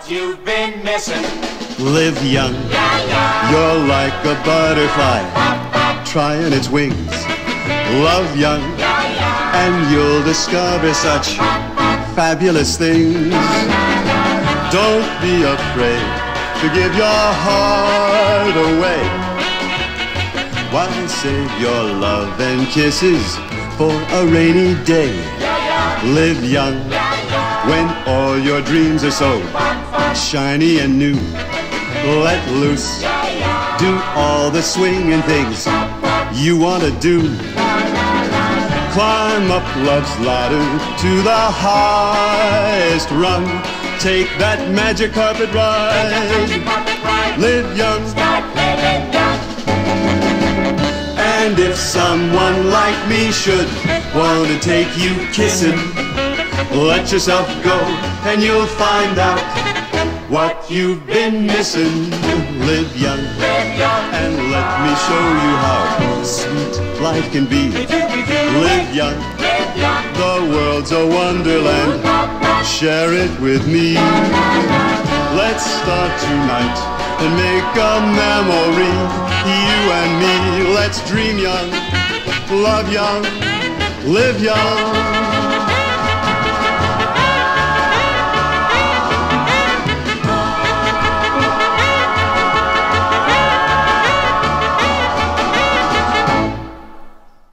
you've been missing. Live young, you're like a butterfly trying its wings. Love young, and you'll discover such fabulous things. Don't be afraid to give your heart away. Why save your love and kisses for a rainy day? Live young when all your dreams are so shiny and new. Let loose, do all the swinging things you want to do. Climb up love's ladder to the highest rung. Take that magic carpet ride. Live young. And if someone like me should want to take you kissing, let yourself go and you'll find out what you've been missing. Live young, and let me show you how sweet life can be. Live young, the world's a wonderland. Share it with me. Let's start tonight and make a memory. You and me, let's dream young, love young, live young.